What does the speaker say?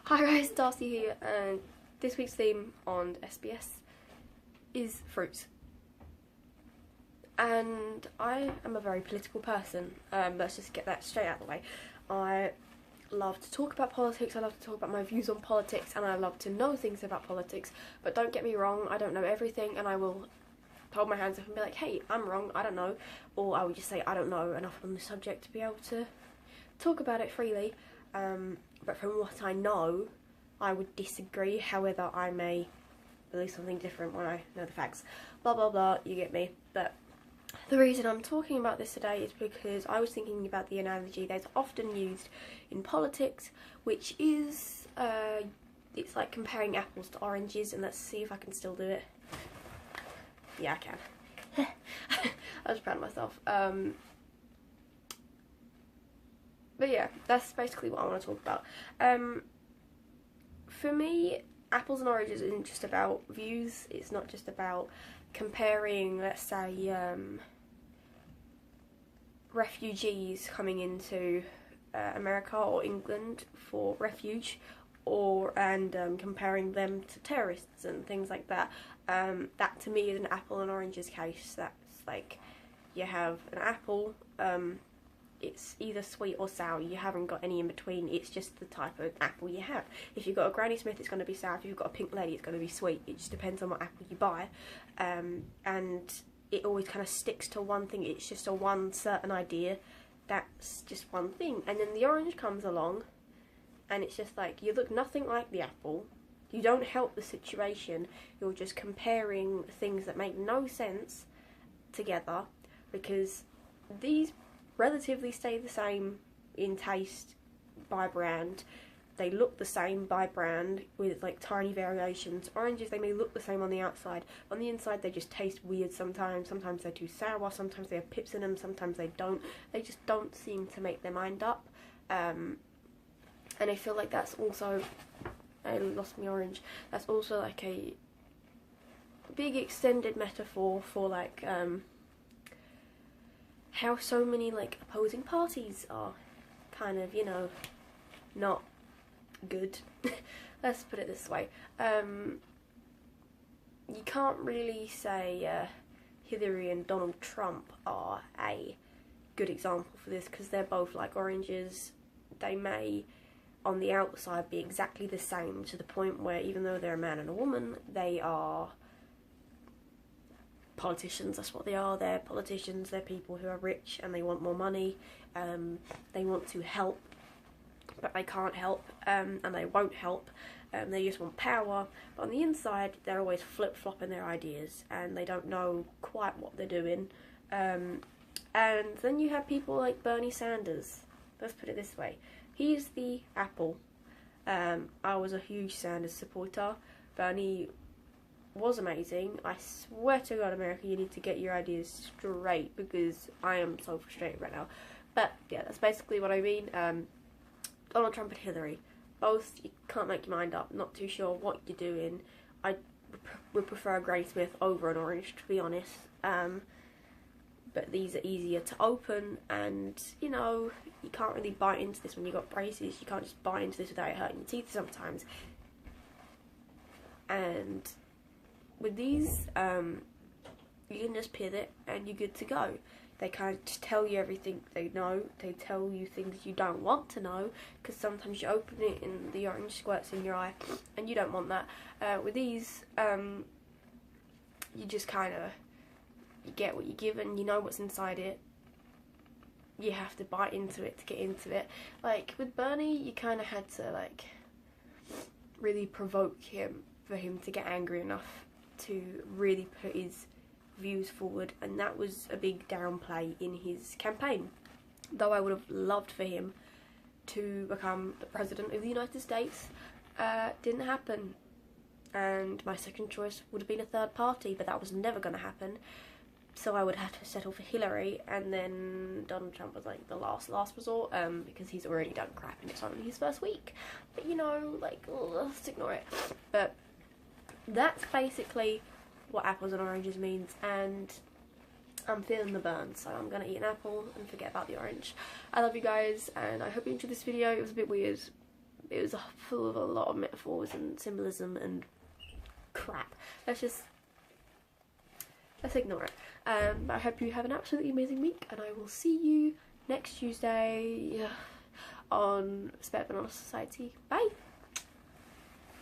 Hi guys, Darcy here, and this week's theme on SBS is fruits. And I am a very political person. Let's just get that straight out of the way. I love to talk about politics, I love to talk about my views on politics, and I love to know things about politics. But don't get me wrong, I don't know everything, and I will hold my hands up and be like, hey, I'm wrong, I don't know. Or I will just say I don't know enough on the subject to be able to talk about it freely. But from what I know, I would disagree. However, I may believe something different when I know the facts. Blah blah blah, you get me. But the reason I'm talking about this today is because I was thinking about the analogy that's often used in politics, which is, it's like comparing apples to oranges, and let's see if I can still do it. Yeah, I can. I was proud of myself. But yeah, that's basically what I want to talk about. For me, apples and oranges isn't just about views. It's not just about comparing, let's say, refugees coming into America or England for refuge, and comparing them to terrorists and things like that. That to me is an apple and oranges case. That's like, you have an apple, it's either sweet or sour. You haven't got any in between. It's just the type of apple you have. If you've got a Granny Smith, it's going to be sour. If you've got a Pink Lady, it's going to be sweet. It just depends on what apple you buy. And it always kind of sticks to one thing. It's just a one certain idea. That's just one thing. And then the orange comes along, and it's just like, you look nothing like the apple. You don't help the situation. You're just comparing things that make no sense together, because these relatively stay the same in taste by brand. They look the same by brand with like tiny variations. Oranges, they may look the same on the outside. On the inside, they just taste weird sometimes. Sometimes they're too sour, sometimes they have pips in them, sometimes they don't. They just don't seem to make their mind up. And I feel like that's also, I lost my orange, that's also like a big extended metaphor for like, how so many like opposing parties are kind of, you know, not good. Let's put it this way. You can't really say Hillary and Donald Trump are a good example for this, because they're both like oranges. They may on the outside be exactly the same, to the point where even though they're a man and a woman, they are politicians. That's what they are. They're politicians. They're people who are rich and they want more money. They want to help, but they can't help, and they won't help. They just want power. But on the inside, they're always flip-flopping their ideas, and they don't know quite what they're doing. And then you have people like Bernie Sanders. Let's put it this way. He's the apple. I was a huge Sanders supporter. Bernie was amazing. I swear to God, America, you need to get your ideas straight, because I am so frustrated right now. But yeah, that's basically what I mean. Donald Trump and Hillary, both, you can't make your mind up, not too sure what you're doing. I would prefer a Granny Smith over an orange, to be honest. But these are easier to open, and you know, you can't really bite into this when you've got braces. You can't just bite into this without it hurting your teeth sometimes. And with these, you can just peel it and you're good to go. They kind of just tell you everything they know. They tell you things you don't want to know, because sometimes you open it and the orange squirts in your eye, and you don't want that. With these, you just kind of, you get what you're given. You know what's inside it. You have to bite into it to get into it. Like with Bernie, you kind of had to like really provoke him for him to get angry enough to really put his views forward, and that was a big downplay in his campaign. Though I would have loved for him to become the President of the United States, didn't happen. And my second choice would have been a third party, but that was never going to happen. So I would have to settle for Hillary, and then Donald Trump was like the last resort, because he's already done crap and it's only his first week. But you know, like, let's ignore it. But that's basically what apples and oranges means, and I'm feeling the burn, so I'm gonna eat an apple and forget about the orange. I love you guys, and I hope you enjoyed this video. It was a bit weird, it was full of a lot of metaphors and symbolism and crap. Let's ignore it. But I hope you have an absolutely amazing week, and I will see you next Tuesday on Spare Banana Society. Bye!